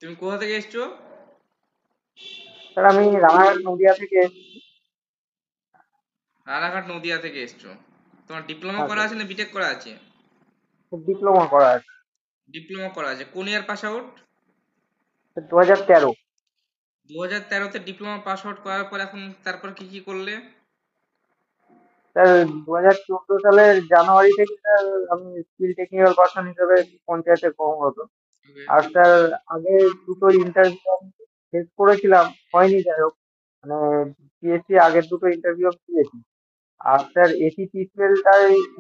তুমি কোথা থেকে এসছো? স্যার আমি রানাঘাট নদিয়া থেকে এসেছি। রানাঘাট নদিয়া থেকে এসছো। তোমার ডিপ্লোমা হ্যাঁ করা স্যার, আছে না বিটেক করা আছে? ডিপ্লোমা করা আছে। ডিপ্লোমা করা আছে, কোন ইয়ার পাস আউট? 2013। 2013-তে ডিপ্লোমা পাস আউট করার পর এখন তারপর কি কি করলে? স্যার 2014 সালের জানুয়ারি থেকে স্যার আমি স্কিল টেকনিক্যাল পার্সন হিসেবে পঞ্চায়েতে কর্মরত। ওকে। আর স্যার আগে দুটো ইন্টারভিউ আমি ফেস করেছিলাম, হয়নি যাই হোক। মানে পিএসসি আগের দুটো ইন্টারভিউ আমি দিয়েছি। আর স্যার এসি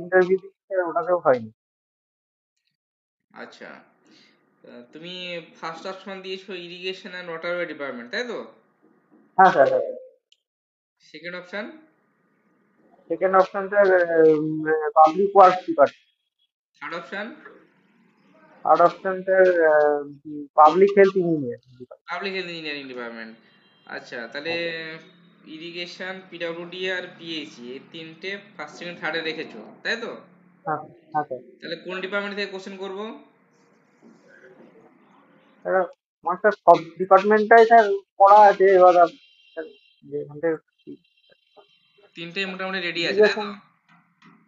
ইন্টারভিউ দিয়েছি স্যার, ওটাতেও হয়নি। আচ্ছা, তুমি ফার্স্ট অপশন দিয়েছো ইরিগেশন অ্যান্ড ওয়াটারওয়ে ডিপার্টমেন্ট, তাই তো? হ্যাঁ স্যার, হ্যাঁ। Second option? Second option sir public works department. Third option? Third option sir public health engineer. Public health engineering department. আচ্ছা, তাহলে হ্যাঁ ইরিগেশন, পিডব্লিউডি আর পিএইচই এই তিনটে ফার্স্ট সেকেন্ড থার্ডে রেখেছো, তাই তো? স্যার, হ্যাঁ স্যার। তাহলে কোন ডিপার্টমেন্ট থেকে কোশ্চেন করবো? স্যার আমার স্যার সব ডিপার্টমেন্টটাই স্যার পড়া আছে। এবার স্যার যেখান থেকে তিনটেই মোটামুটি রেডি আছে, তাই ইরিগেশন। তো?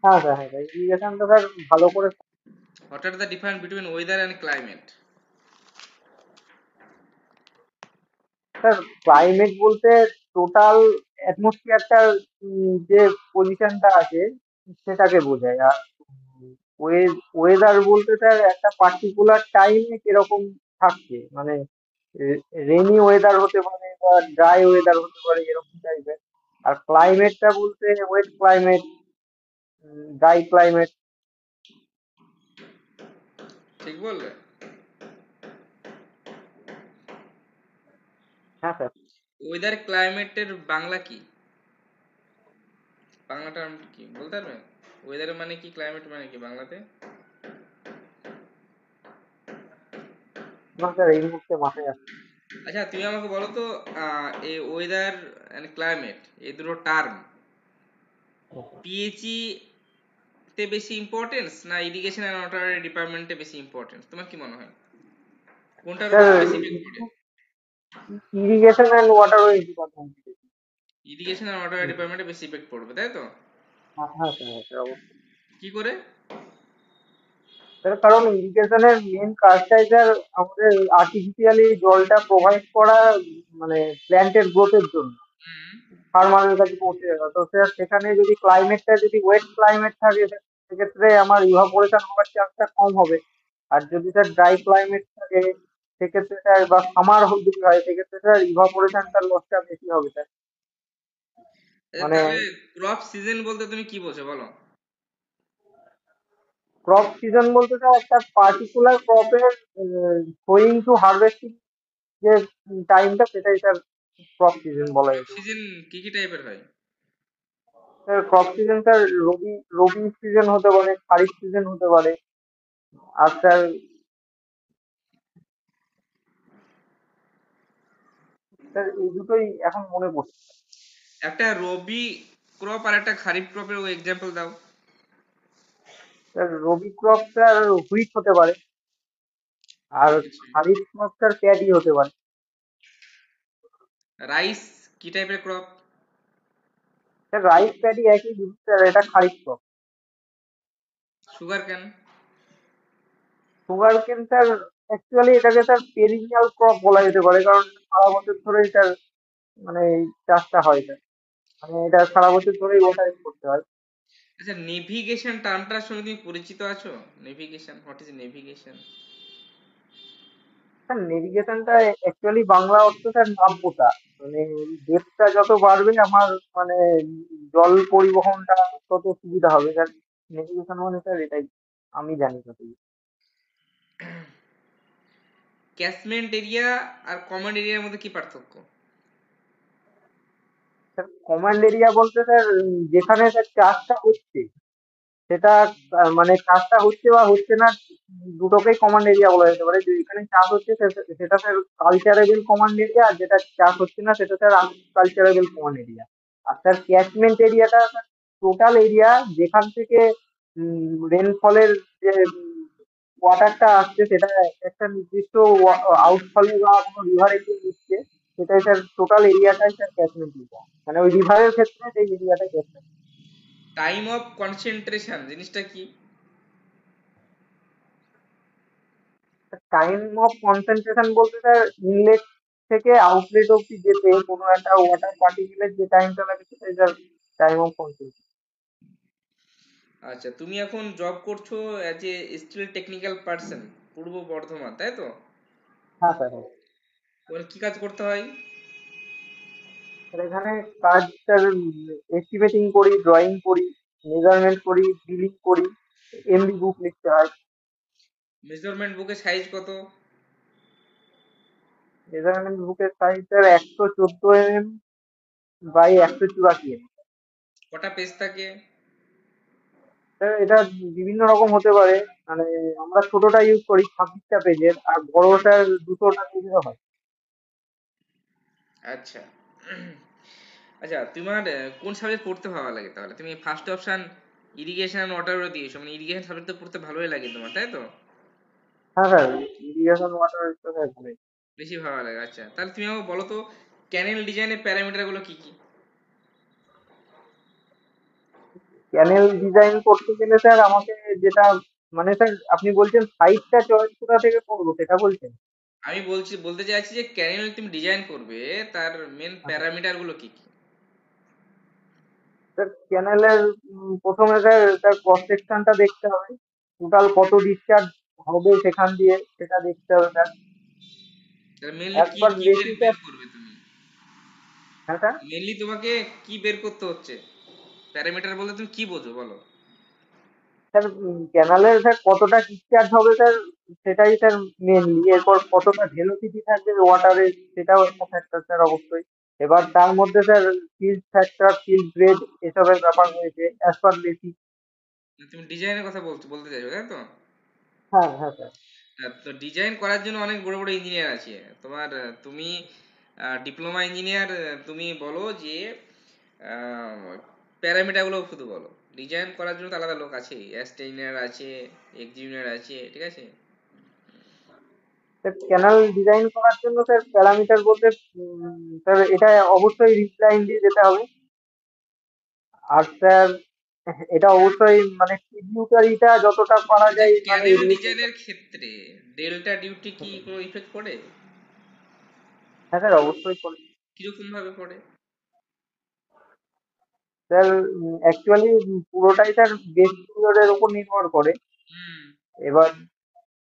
হ্যাঁ স্যার, হ্যাঁ স্যার, ইরিগেশন তো স্যার ভালো করে। What are the difference between weather and climate? Sir climate বলতে টোটাল অ্যাটমসফিয়ারটার যে পজিশনটা আছে সেটাকে বোঝায়। আর ওয়েদার বলতে স্যার একটা পার্টিকুলার টাইমে কিরকম থাকছে, মানে রেনি ওয়েদার হতে পারে বা ড্রাই ওয়েদার হতে পারে, এরকম টাইপের। আর ক্লাইমেটটা বলতে ওয়েট ক্লাইমেট, ড্রাই ক্লাইমেট। ঠিক বললে? হ্যাঁ স্যার। ওয়েদার ক্লাইমেটের বাংলা কি? বাংলা টার্ম কি বলতে পারবেন? ওয়েদার মানে কি, ক্লাইমেট মানে কি বাংলাতে? না স্যার, এই মুহূর্তে মাথায় আসছে আচ্ছা, তুমি আমাকে বলো তো, এই ওয়েদার এন্ড ক্লাইমেট এই দুটো টার্ম না। পিএইচই তে বেশি ইম্পর্টেন্স না ইরিগেশন এন্ড ওয়াটার ডিপার্টমেন্টে বেশি ইম্পর্টেন্স, তোমার কি মনে হয়? কোনটার উপর স্যার বেশি ইফেক্ট পড়ে? Irrigation and waterways department. Irrigation and water ডিপার্টমেন্টে বেশি ইফেক্ট পড়বে, তাই তো? হ্যাঁ হ্যাঁ স্যার, হ্যাঁ স্যার, অবশ্যই। কি করে? স্যার কারণ ইরিগেশনের মেন কাজটাই স্যার আমাদের আর্টিফিশিয়ালি জলটা প্রোভাইড করা, মানে প্ল্যান্টের গ্রোথের জন্য হুম। ফার্মারের কাছে পৌঁছে যাবে। তো স্যার সেখানে যদি ক্লাইমেটটা যদি ওয়েট ক্লাইমেট থাকে সেক্ষেত্রে আমার ইভাপোরেশন হওয়ার চান্সটা কম হবে। আর যদি স্যার ড্রাই ক্লাইমেট থাকে সেক্ষেত্রে স্যার, বা সামার যদি হয় সেক্ষেত্রে স্যার ইভাপোরেশনটার লসটা বেশি হবে স্যার। আচ্ছা, মানে তাহলে ক্রপ সিজন বলতে তুমি কি বোঝো বলো? ক্রপ সিজন বলতে স্যার একটা পার্টিকুলার ক্রপের গোয়িং টু হারভেস্টিং যে টাইমটা, সেটাই স্যার ক্রপ সিজন বলা ক্রপ যেতে পারে। সিজন কি কি টাইপের হয়? স্যার ক্রপ সিজন স্যার রবি রবি সিজন হতে পারে, খারিফ সিজন হতে পারে। আর স্যার স্যার এই দুটোই এখন মনে পড়ছে। একটা রবি ক্রপ আর একটা খারিফ ক্রপের এক্সাম্পল দাও। স্যার রবি ক্রপ স্যার হুইট হতে পারে। আর আচ্ছা, খারিফ ক্রপ স্যার প্যাডি হতে পারে। রাইস কি টাইপের ক্রপ? স্যার রাইস প্যাডি একই জিনিস স্যার, এটা খারিফ ক্রপ। সুগার কেন? সুগার কেন স্যার অ্যাকচুয়ালি এটাকে স্যার পেরিনিয়াল ক্রপ বলা যেতে পারে, কারণ সারা বছর ধরেই স্যার মানে এই চাষটা হয় স্যার। মানে এটা সারা বছর ধরেই ওটাই করতে হয়। আচ্ছা, নেভিগেশন টার্মটার সঙ্গে তুমি পরিচিত আছো? Navigation, what is navigation? Sir নেভিগেশনটা অ্যাকচুয়ালি বাংলা অর্থ স্যার নাব্যতা। মানে ডেপটা যত বাড়বে আমার, মানে জল পরিবহনটা তত সুবিধা হবে স্যার। নেভিগেশন মানে স্যার এটাই আমি জানি যত। ক্যাচমেন্ট এরিয়া আর কমন এরিয়ার মধ্যে কি পার্থক্য? স্যার কমান্ড এরিয়া বলতে স্যার যেখানে স্যার চাষটা হচ্ছে সেটা, মানে চাষটা হচ্ছে বা হচ্ছে না, দুটোকেই কমান্ড এরিয়া বলা যেতে পারে। যে এখানে চাষ হচ্ছে সেটা স্যার কালচারেবল কমান্ড এরিয়া, আর যেটা চাষ হচ্ছে না সেটা স্যার আনকালচারেবল কমান্ড এরিয়া। আর স্যার ক্যাচমেন্ট এরিয়াটা স্যার টোটাল এরিয়া যেখান থেকে রেনফলের যে ওয়াটারটা আসছে সেটা একটা নির্দিষ্ট আউটফলে বা কোনো রিভারে গিয়ে মিশছে, সেটাই স্যার টোটাল এরিয়াটাই স্যার ক্যাচমেন্ট এরিয়া, মানে ওই রিভারের ক্ষেত্রে সেই এরিয়াটা ক্যাচমেন্ট। টাইম অফ কনসেন্ট্রেশন জিনিসটা কি? টাইম অফ কনসেন্ট্রেশন বলতে স্যার ইনলেট থেকে আউটলেট অব্দি যেতে কোনো একটা ওয়াটার পার্টিকেলের যে টাইমটা লাগে সেটাই স্যার টাইম অফ কনসেন্ট্রেশন। আচ্ছা, তুমি এখন জব করছো as a still technical person, Purba Bardhaman, তাই তো? হ্যাঁ স্যার, হ্যাঁ ওখানে কি কাজ করতে হয়? স্যার। এখানে কাজ স্যার এস্টিমেটিং করি, ড্রয়িং করি, মেজারমেন্ট করি, বিলিং করি, এমবি বুক লিখতে হয়। মেজারমেন্ট বুকের সাইজ কত? মেজারমেন্ট বুকের size sir 114 mm by 184 mm। কটা পেজ থাকে? স্যার এটা বিভিন্ন রকম হতে পারে, মানে আমরা ছোটটা ইউজ করি 26টা পেজের, আর বড়টা 200টা পেজের হয়। আচ্ছা। আচ্ছা, তোমার কোন সাবজেক্ট পড়তে ভালো লাগে তাহলে? তুমি first option irrigation and water দিয়েছো, মানে ইরিগেশন সাবজেক্ট তো পড়তে ভালোই লাগে তোমার, তাই তো? হ্যাঁ স্যার, ইরিগেশন ওয়াটার স্যার ভালোই। বেশি ভালো লাগে। আচ্ছা, তাহলে তুমি আমাকে বলো তো, ক্যানেল ডিজাইনের প্যারামিটার গুলো কি কি? প্যানেল ডিজাইন করতে গেলে স্যার আমাকে যেটা, মানে স্যার আপনি বলছেন সাইজটা চয়েস কোথা থেকে করবো সেটা বলছেন? আমি বলতে চাইছি যে ক্যানেল তুমি ডিজাইন করবে, তার মেন আচ্ছা প্যারামিটার গুলো কি কি? স্যার, চ্যানেলের প্রথমে স্যার তার ক্রস সেকশনটা দেখতে হবে, টোটাল কত ডিসচার্জ হবে সেখান দিয়ে সেটা দেখতে হবে স্যার। তাহলে মেনলি কি একবার কি বের বেশি বের স্যার। করবে তুমি? হ্যাঁ স্যার। মেনলি তোমাকে কি বের করতে হচ্ছে? প্যারামিটার বলতে তুমি কি বোঝো বলো? স্যার ক্যানালের স্যার কতটা ডিসচার্জ হবে স্যার, সেটাই স্যার মেনলি। এরপর কতটা ভেলোসিটি থাকবে ওয়াটারে, সেটাও একটা ফ্যাক্টর স্যার অবশ্যই। এবার তার মধ্যে sir silt factor, field grade এসবের ব্যাপার রয়েছে অ্যাজ পার বেসিক। তুমি ডিজাইনের কথা বলতে চাইছো, তাই তো? হ্যাঁ হ্যাঁ স্যার। তো ডিজাইন করার জন্য অনেক বড় বড় ইঞ্জিনিয়ার আছে তোমার। তুমি ডিপ্লোমা ইঞ্জিনিয়ার, তুমি বলো যে প্যারামিটার গুলো শুধু বলো। ডিজাইন করার জন্য তো আলাদা লোক আছে, অ্যাস্টেইনার আছে, এক্সিমিনার আছে, ঠিক আছে? স্যার ক্যানাল ডিজাইন করার জন্য স্যার প্যারামিটার বলতে স্যার এটা অবশ্যই রিপ লাইন দিয়ে যেতে হবে। আর স্যার এটা অবশ্যই মানে ট্রিবিউটারিটা যতটা পারা আচ্ছা, যায় মানে ক্যানেল এড়িয়ে চলতে ডিজাইনের হবে। ক্ষেত্রে ডেল্টা ডিউটি কি কোনো ইফেক্ট পড়ে? হ্যাঁ স্যার, অবশ্যই করে। কিরকম ভাবে পড়ে? স্যার অ্যাকচুয়ালি পুরোটাই স্যার বেস পিরিয়ডের উপর নির্ভর করে। হুম। এবার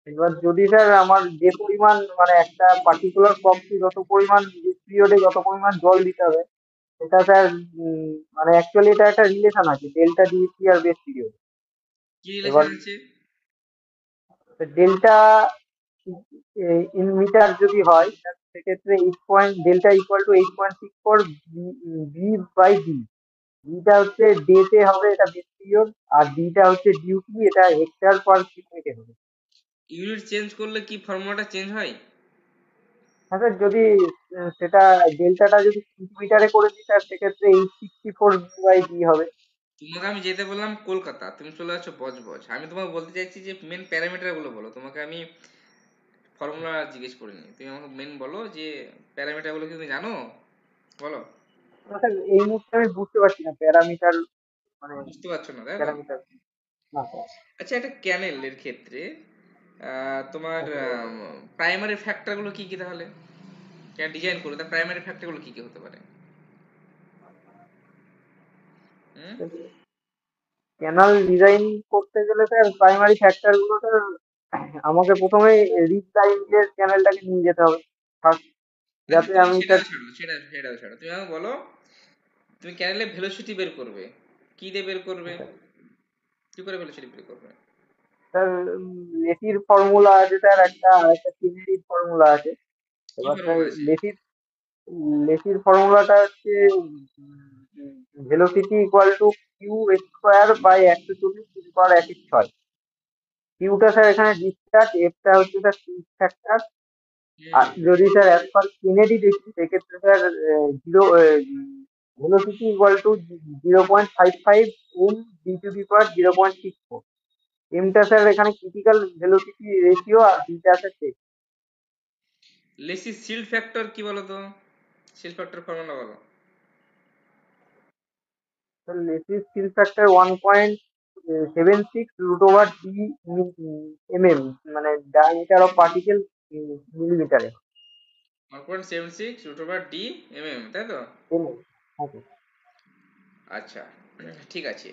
এবার যদি স্যার আমার যে পরিমাণ, মানে একটা পার্টিকুলার ক্রপকে যত পরিমাণ বেস পিরিয়ডে যত পরিমাণ জল দিতে হবে, সেটা স্যার মানে অ্যাকচুয়ালি এটা একটা রিলেশন আছে ডেল্টা ডিএসি আর বেস পিরিয়ড। কি এবার রিলেশন আছে? ডেল্টা ইন মিটার যদি হয় সেক্ষেত্রে 8 point, delta equal to 8.64 b by d. ডিটা হচ্ছে ডে তে হবে, এটা বেস পিরিয়ড। আর ডিটা হচ্ছে ডিউটি, এটা হেক্টর পার কিলোমিটার হবে। ইউনিট চেঞ্জ করলে কি ফর্মুলাটা চেঞ্জ হয়? হ্যাঁ স্যার, যদি সেটা ডেল্টাটা যদি সেন্টিমিটারে করে দিই স্যার সেক্ষেত্রে 864 বি বাই ডি হবে। তোমাকে আমি যেতে বললাম কলকাতা, তুমি চলে যাচ্ছ বজবজ। আমি তোমাকে বলতে চাইছি যে মেন প্যারামিটার গুলো বলো। তোমাকে আমি ফর্মুলা জিজ্ঞেস করিনি, তুমি আমাকে মেন বলো যে প্যারামিটার গুলো কি তুমি জানো, বলো। না স্যার, এই মুহূর্তে আমি বুঝতে পারছি না প্যারামিটার, মানে বুঝতে পারছো না, তাই তো? প্যারামিটার। না স্যার। আচ্ছা, একটা ক্যানেলের ক্ষেত্রে তোমার হ্যাঁ স্যার। প্রাইমারি ফ্যাক্টর গুলো কি কি তাহলে? ডিজাইন করবে তার প্রাইমারি ফ্যাক্টর গুলো কি কি হতে পারে? হুম? ক্যানাল ডিজাইন করতে গেলে স্যার প্রাইমারি ফ্যাক্টর গুলো স্যার আমাকে প্রথমে রিপ লাইন দিয়ে ক্যানেলটাকে নিয়ে যেতে হবে ফার্স্ট, আচ্ছা, যাতে তুমি আমি স্যার। সেটাও ছাড়ো, তুমি আমাকে বলো, তুমি ক্যানেলের ভেলোসিটি বের করবে, কি দিয়ে বের করবে? কি করে ভেলোসিটি বের করবে? স্যার লেসির ফর্মুলা আছে স্যার একটা, আর একটা কিনেরির ফর্মুলা আছে। কি এবার স্যার ফর্মুলা আছে? লেসির ফর্মুলাটা হচ্ছে velocity equal to q square by 140 × 10⁻⁶। কিউটা স্যার এখানে ডিসচার্জ, এফটা হচ্ছে স্যার ফিল্ড ফ্যাক্টর। হুম। আর যদি স্যার অ্যাজ পার কেনেডি দেখি সেক্ষেত্রে sir zero velocity equal to 0.55 m d to the power 0.64। এমটা স্যার এখানে ক্রিটিক্যাল ভেলোসিটি রেশিও, আর বিটা আছে চেক। লেসি শিল্ড ফ্যাক্টর কি বলো তো? শিল্ড ফ্যাক্টর ফর্মুলা বলো। স্যার লেসিস ফিল factor 1.76 root over d mm, মানে ডায়ামিটার অফ পার্টিকেল মিলিমিটারে। 1.76 রুট ওভার ডি এমএম, তাই তো? এমএম। ওকে। আচ্ছা, ঠিক আছে।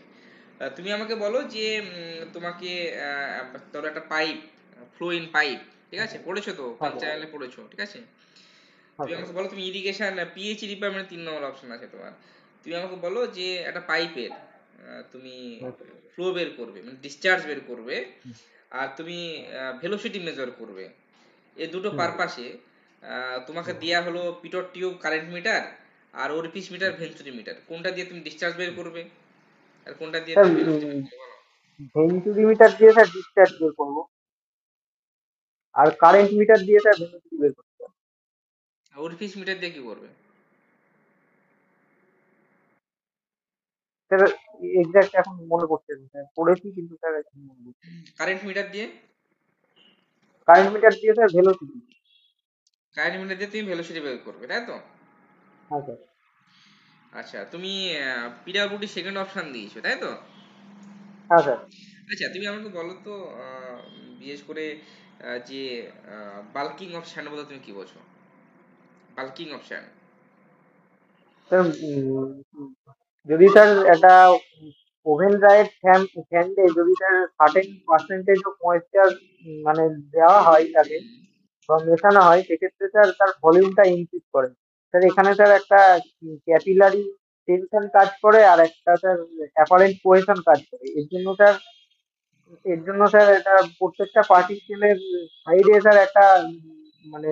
তুমি আমাকে বলো যে তোমাকে ধরো একটা পাইপ, ফ্লো ইন পাইপ, ঠিক আছে, পড়েছো তো, হ্যাঁ কোন স্যার। চ্যানেলে পড়েছো, ঠিক আছে? হ্যাঁ তুমি স্যার। আমাকে বলো, তুমি ইরিগেশন পিএইচই ডিপার্টমেন্ট 3 নম্বর অপশন আছে তোমার। তুমি আমাকে বলো যে একটা পাইপের তুমি ফ্লো বের করবে, মানে ডিসচার্জ বের করবে, আর তুমি ভেলোসিটি মেজার করবে। এই দুটো হুম, পারপাসে তোমাকে হুম, দেয়া হলো পিটর টিউব কারেন্ট মিটার আর ওরিফিস মিটার হুম। Venturi meter. কোনটা দিয়ে তুমি ডিসচার্জ বের করবে আর কোনটা দিয়ে স্যার তুমি ভেলোসিটি বের করবে, বলো? ভেন্টুরি মিটার দিয়ে স্যার ডিসচার্জ বের করবো, আর কারেন্ট মিটার দিয়ে স্যার ভেলোসিটি বের করতে হবে। আর ওরিফিস মিটার দিয়ে কি করবে? স্যার এক্সাক্ট এখন মনে পড়ছে না স্যার, পড়েছি কিন্তু স্যার এখন মনে পড়ছে না। কারেন্ট মিটার দিয়ে? কারেন্ট মিটার দিয়ে স্যার ভেলোসিটি। কারেন্ট মিটার দিয়ে তুমি ভেলোসিটি বের করবে, তাই তো? হ্যাঁ স্যার। আচ্ছা, তুমি পিডব্লিউডি সেকেন্ড অপশন দিয়েছো, তাই তো? হ্যাঁ স্যার। আচ্ছা, তুমি আমাকে বলো তো, বিশেষ করে যে বাল্কিং অফ স্যান্ড বলতে তুমি কি বোঝো? Bulking of sand. স্যার যদি স্যার একটা ওভেন ড্রাইড স্যান্ডে যদি sir certain percentage of moisture মানে দেওয়া হয় তাকে বা মেশানো হয়, সেক্ষেত্রে স্যার তার ভলিউমটা ইনক্রিজ করে। স্যার এখানে স্যার একটা ক্যাপিলারি টেনশন কাজ করে, আর একটা স্যার অ্যাপারেন্ট কোহেশন কাজ করে। এর জন্য স্যার এটা প্রত্যেকটা পার্টিকেলের সাইডে স্যার একটা মানে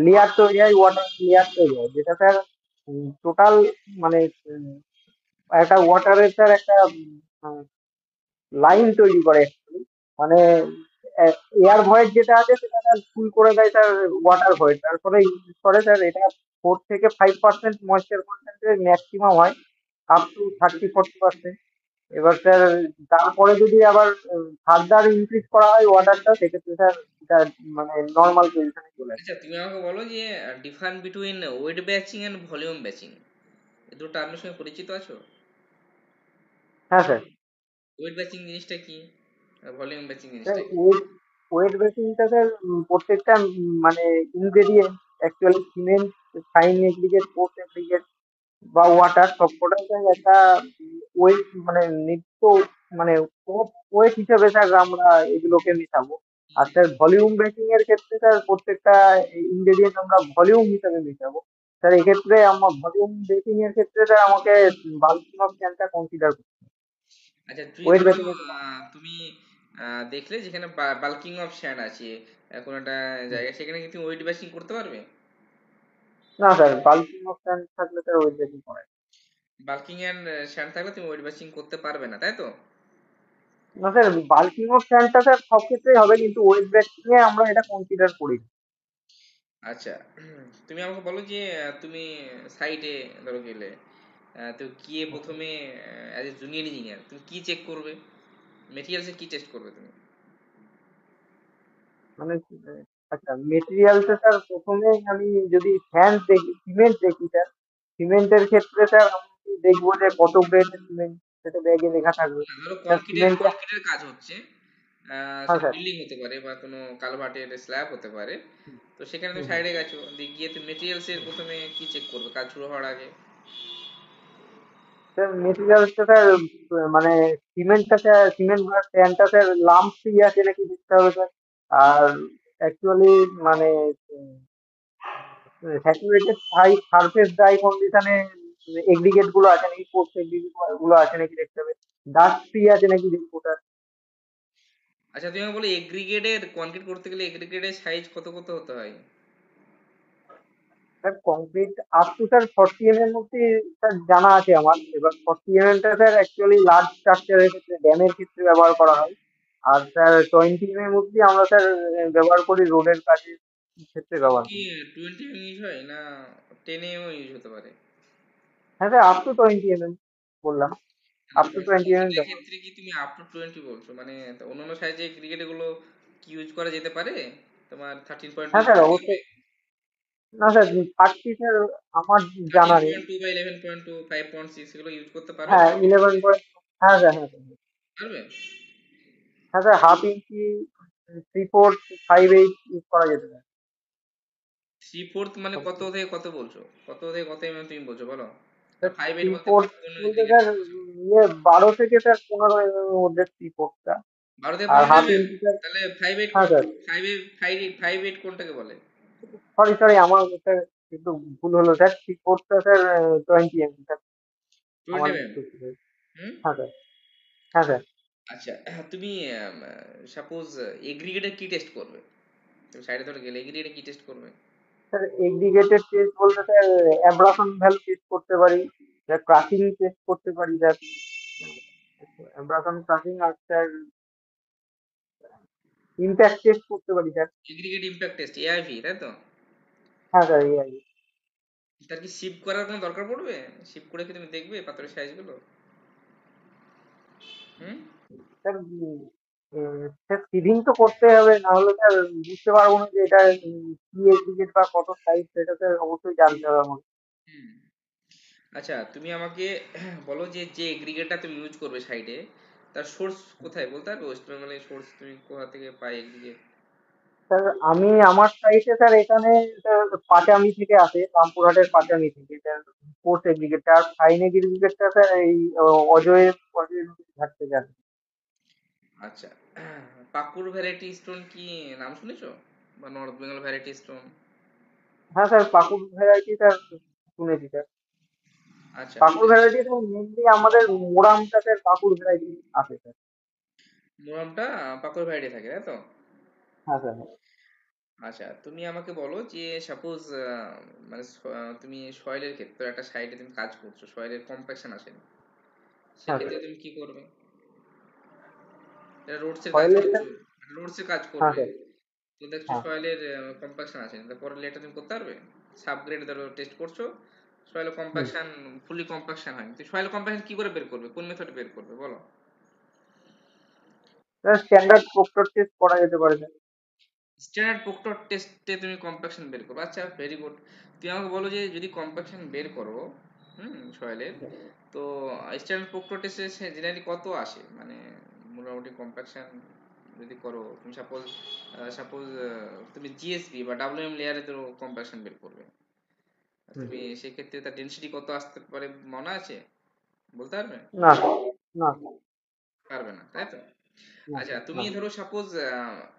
লেয়ার তৈরি হয়, ওয়াটার লেয়ার তৈরি হয়, যেটা স্যার টোটাল মানে একটা ওয়াটারের স্যার একটা লাইন তৈরি করে actually। মানে এয়ার ভয়েড যেটা আছে সেটা স্যার ফুল করে দেয় স্যার ওয়াটার ভয়েড, তারপরে ইউজ করে স্যার এটা 4 থেকে 5% ময়েশ্চার কন্টেন্টের ম্যাক্সিমাম হয়, আপ টু 30-40%। এবার স্যার তারপরে যদি আবার ফার্দার ইনক্রিজ করা হয় ওয়াটারটা, সেক্ষেত্রে স্যার এটা মানে নর্মাল পজিশনে চলে আসে। আচ্ছা, তুমি আমাকে বলো যে difference between weight batching and volume batching, এই দুটো টার্মের সঙ্গে পরিচিত আছো? হ্যাঁ স্যার। ওয়েট ব্যাচিং জিনিসটা কি আর ভলিউম ব্যাচিং স্যার জিনিসটা কি? ওয়েট বেসিনটা স্যার প্রত্যেকটা মানে ingredient actually cement, fine aggregate, course aggregate বা ওয়াটার সবকটাই স্যার একটা ওয়েট মানে নিত্য মানে ওয়েট হিসেবে স্যার আমরা এগুলোকে মেশাবো। আর স্যার ভলিউম বেসিং এর ক্ষেত্রে স্যার প্রত্যেকটা ইনগ্রেডিয়েন্ট আমরা ভলিউম হিসেবে মেশাবো। স্যার এক্ষেত্রে আমার ভলিউম বেসিং এর ক্ষেত্রে স্যার আমাকে বাল্কিং অফ ক্যানটা কনসিডার করতে হবে। আচ্ছা, তুই ওয়েট ধরো বেসিং এর ক্ষেত্রে। তুমি দেখলে যেখানে বাল্কিং অফ স্যান্ড আছে কোনো একটা হুম। জায়গায়, সেখানে কি তুমি ওয়েট ব্যাচিং করতে পারবে? না স্যার, বাল্কিং অফ ক্যান থাকলে স্যার ওয়েট বেসিং করে। বাল্কিং এন্ড স্যান্ড থাকলে তুমি ওয়েট ব্যাচিং করতে পারবে না, তাই তো? না স্যার, বাল্কিং অফ স্যান্ডটা স্যার সব ক্ষেত্রেই হবে, কিন্তু ওয়েট বেসিং এ আমরা এটা কনসিডার করি না। আচ্ছা, তুমি আমাকে বলো যে তুমি সাইটে ধরো গেলে, তো গিয়ে প্রথমে অ্যাজ এ জুনিয়র ইঞ্জিনিয়ার তুমি কি চেক করবে? মেটেরিয়ালসে কি টেস্ট করবে তুমি? মানে আচ্ছা, মেটেরিয়ালসে স্যার প্রথমে আমি যদি স্যান্ড দেখি, সিমেন্ট দেখি স্যার, সিমেন্টের ক্ষেত্রে স্যার আমি দেখবো যে কত গ্রেডের সিমেন্ট, সেটা ব্যাগে লেখা থাকবে। না, ধরো স্যার কংক্রিটের সিমেন্টে। কংক্রিটের কাজ হচ্ছে, হ্যাঁ সেটা স্যার। বিল্ডিং হতে পারে বা কোনো কালভার্টের স্ল্যাব হতে পারে। হুম, তো সেখানে তুমি হুম, সাইডে গেছো, দিয়ে গিয়ে তুমি মেটেরিয়ালসের প্রথমে কি চেক করবে কাজ শুরু হওয়ার আগে? স্যার মেটেরিয়ালসটা স্যার মানে সিমেন্টটা স্যার, সিমেন্ট বা স্যান্ডটা স্যার লাম্প ফ্রি আছে নাকি দেখতে হবে স্যার। আর অ্যাকচুয়ালি মানে স্যাচুরেটেড সারফেস ড্রাই কন্ডিশনে এগ্রিগেট গুলো আছে নাকি, পোস্ট এগ্রিগেট গুলো আছে নাকি দেখতে হবে। ডাস্ট ফ্রি আছে নাকি দেখবো স্যার। আচ্ছা, তুমি আমাকে বলো এগ্রিগেটের কংক্রিট করতে গেলে এগ্রিগেটের সাইজ কত কত হতে হয়? Sir concrete up to sir 40 এর মধ্যে স্যার জানা আছে আমার। এবার 40 টা স্যার অ্যাকচুয়ালি লার্জ স্ট্রাকচারের ক্ষেত্রে, ড্যামের ক্ষেত্রে ব্যবহার করা হয়। আর স্যার 20 এর মধ্যে আমরা স্যার ব্যবহার করি রোডের কাজের ক্ষেত্রে শুধু ব্যবহার কি করি। 20 ইউজ হয় না 10 ইউজ হতে পারে? হ্যাঁ স্যার, আপ টু 20 বললাম। আপ টু 20 ক্রিকেটের ব্যবহার ক্ষেত্রে কি তুমি আপ টু 20 বলছো? মানে অন্যান্য সাইজে ক্রিকেট গুলো কি ইউজ করা যেতে পারে? তোমার 13.2 হ্যাঁ ইউজ স্যার করতে পারবে? অবশ্যই। না স্যার, 30 স্যার আমার জানা নেই। 13.2 বা 11.2, 5.6 এগুলো ইউজ করতে পারবে হ্যাঁ মোটামুটি? 11 পয়েন্ট। হ্যাঁ স্যার, হ্যাঁ স্যার। পারবে? হ্যাঁ স্যার, হাফ ইঞ্চি, 3/4, 5/8 ইউজ করা যেতে পারে। 3/4 মানে কত থেকে কত বলছো? কত থেকে কত তুমি বলছো বলো? আর স্যার 5/8 থ্রি বলতে ফোর কত কোন বলতে ক্রিকেট স্যার বলছো? 12 থেকে স্যার 15 এর মধ্যে 3/4টা। 12 থেকে আর 15 হাফ mm? ইঞ্চি স্যার। তাহলে 5/8 হ্যাঁ কোনটা? স্যার। 5/8 কোনটাকে বলে? সরি সরি, আমার স্যার একটু ভুল হলো স্যার। 3/4টা স্যার 20 এমএম স্যার। 20 আমার mm? mistake ছিল। হুম? হ্যাঁ স্যার। হ্যাঁ স্যার। আচ্ছা, তুমি সাপোজ এগ্রিগেটে কি টেস্ট করবে? তুমি সাইডে ধরে গেলে এগ্রিগেটে কি টেস্ট করবে? স্যার এগ্রিগেটেড টেস্ট বলতে স্যার অ্যাব্রাশন ভ্যালু টেস্ট করতে পারি, স্যার ক্রাশিং টেস্ট করতে পারি স্যার। অ্যাব্রাশন, ক্রাশিং, আর স্যার ইম্প্যাক্ট টেস্ট করতে পারি স্যার। এগ্রিগেট ইমপ্যাক্ট টেস্ট, এআইভি, তাই তো? হ্যাঁ স্যার, এই আর কি। তার কি শিপ করার কোনো দরকার পড়বে? শিপ করে কি তুমি দেখবে পাথরের সাইজগুলো? হুম? স্যার স্যার সিভিং তো করতে হবে, না হলে স্যার বুঝতে পারবো না যে এটা কি এগ্রিগেট বা কত সাইজ, সেটা স্যার অবশ্যই জানতে হবে আমাকে। হুম। আচ্ছা, তুমি আমাকে বলো যে যে এগ্রিগেটটা তুমি ইউজ করবে সাইডে, তার সোর্স কোথায় বলতে পারবে? ওয়েস্ট বেঙ্গলের সোর্স তুমি কোথা থেকে পাই এগ্রিগেট? স্যার আমি আমার সাইটে স্যার এখানে স্যার পাঁচামি থেকে আসে, রামপুরহাটের পাঁচামি থেকে স্যার স্পোর্টস এগ্রিগেটটা। আর ফাইন এগ্রিগেটটা স্যার এই অজয়ের অজয়ের ঘাট থেকে আসে। আচ্ছা, পাকুড় ভ্যারাইটি স্টোন কি নাম শুনেছো? বা নর্থ বেঙ্গল ভ্যারাইটি স্টোন? হ্যাঁ স্যার, পাকুড় ভ্যারাইটি স্যার শুনেছি স্যার। আচ্ছা, পাকুড় ভ্যারাইটি স্যার মেনলি আমাদের মোরামটা স্যার পাকুড় ভ্যারাইটি আছে স্যার। মোরামটা পাকুড় ভ্যারাইটি থাকে, তাই তো? হ্যাঁ স্যার। হ্যাঁ আচ্ছা, তুমি আমাকে বলো যে সাপোজ মানে তুমি সয়েলের ক্ষেত্রে একটা সাইডে তুমি কাজ করছো, সয়েলের কম্প্যাকশন আসেনি, হ্যাঁ সেক্ষেত্রে স্যার। তুমি কি করবে? এটা রোডস এর কাজ সয়েলের করছো, স্যার। রোডস এর কাজ হ্যাঁ করবে, স্যার। তো দেখছো হ্যাঁ। সয়েলের কম্প্যাকশন আসেনি, তারপরে এটা তুমি করতে পারবে? সাবগ্রেড ধরো টেস্ট করছো, সয়েল হুম। কম্প্যাকশন ফুলি কম্প্যাকশন হয়নি, তো সয়েল কম্প্যাকশন কি করে বের করবে? কোন মেথডে বের করবে বলো? স্যার স্ট্যান্ডার্ড প্রক্টর টেস্ট করা যেতে পারে স্যার। স্ট্যান্ডার্ড প্রক্টর টেস্টে তুমি কম্প্যাকশন বের করো? আচ্ছা, ভেরি গুড। তুমি আমাকে বলো যে যদি কম্প্যাকশন বের করো, সয়েলের, তো স্ট্যান্ডার্ড প্রক্টর টেস্টে জেনারেলি কত আসে? মানে মোটামুটি কম্প্যাকশন যদি করো তুমি, সাপোজ সাপোজ তুমি জিএসপি বা ডাব্লিউএম লেয়ারে তো কম্প্যাকশন বের করবে, হুম। তুমি সেক্ষেত্রে তার ডেনসিটি কত আসতে পারে মনে আছে? বলতে পারবে? না স্যার। না স্যার। পারবে না, তাই তো? না আচ্ছা, স্যার। তুমি না ধরো সাপোজ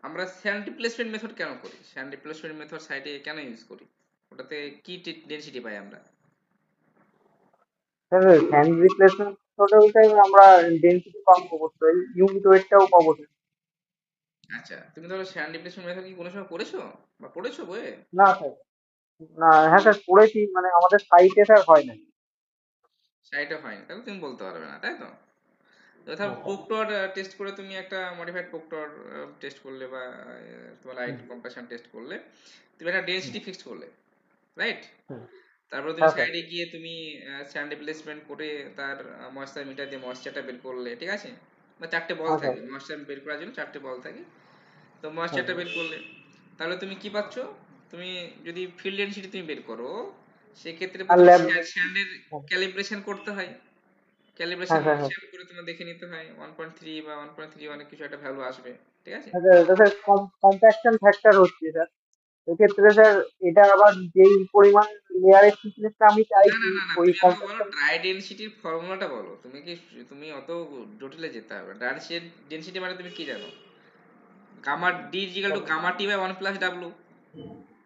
আমরা স্যান্ড রিপ্লেসমেন্ট মেথড কেন করি? স্যান্ড রিপ্লেসমেন্ট মেথড সাইটে কেন ইউজ করি? ওটাতে কি ডেনসিটি পাই আমরা? স্যার, হ্যান্ড রিপ্লেসমেন্ট বলতে আমরা ডেন্সিটি কম পাবো স্যার, ইউনিট ওয়েটটাও পাবো স্যার। আচ্ছা, তুমি ধরো স্যান্ড রিপ্লেসমেন্ট মেথড কি কোনো সময় করেছো বা পড়েছো বইয়ে? না স্যার। না, হ্যাঁ স্যার পড়েছি, মানে আমাদের সাইটে স্যার হয় না। সাইটে হয়নি, তাহলে তুমি বলতে পারবে না, তাই তো? ধরো হ্যাঁ স্যার। প্রক্টর টেস্ট করে তুমি একটা মডিফাইড প্রক্টর টেস্ট করলে বা তোমার লাইট হুম। কম্প্রেশন টেস্ট করলে, তুমি একটা হুম। ডেনসিটি ফিক্সড করলে, রাইট? হুম। তারপরে তুমি হ্যাঁ স্যার। সাইডে গিয়ে তুমি স্যান্ড রিপ্লেসমেন্ট করে তার ময়েশ্চার মিটার দিয়ে ময়েশ্চারটা বের করলে, ঠিক আছে? বা চারটে বল হ্যাঁ স্যার। থাকে ময়েশ্চার বের করার জন্য, চারটে বল থাকে, তো হ্যাঁ ময়েশ্চারটা স্যার। বের করলে, তাহলে তুমি কি পাচ্ছ? তুমি যদি ফিল্ড ডেনসিটি তুমি বের করো, সেক্ষেত্রে আর প্রথমে ল্যাব। স্যান্ডের ক্যালিব্রেশন করতে হয়, হ্যাঁ ক্যালিব্রেশন স্যার। হ্যাঁ স্যান্ড করে তোমার দেখে নিতে হয় 1.3 বা 1.3 অনেক কিছু একটা ভ্যালু আসবে, ঠিক আছে? স্যার, এটা স্যার কম্প্যাকশন ফ্যাক্টর হচ্ছে স্যার। এক্ষেত্রে স্যার এটা আবার যেই পরিমাণ লেয়ারের থিকনেসটা আমি না চাইছি, না না না, ওই তুমি আমাকে বলো কম্প্যাকশন। ড্রাই ডেনসিটির ফর্মুলাটা বলো। তুমি অত জটিলে যেতে হবে? ড্রাই ডেনসিটি মানে তুমি কি জানো? Gamma D equal to gamma T by 1 plus W.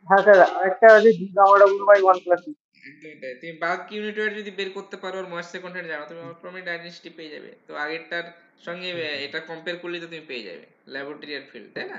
হ্যাঁ স্যার, আরেকটা আছে জি গামা ডাব্লিউ বাই 1+। একদমই তাই। তুমি বাল্ক ইউনিট ওয়েট যদি বের করতে পারো আর ময়েশ্চার কন্টেন্ট জানো, তুমি অটোমেটিক ড্রাই ডেনসিটি পেয়ে যাবে। তো আগেরটার সঙ্গে এটা কম্পেয়ার করলে তো তুমি পেয়ে যাবে ল্যাবরেটরি আর ফিল্ড, তাই না?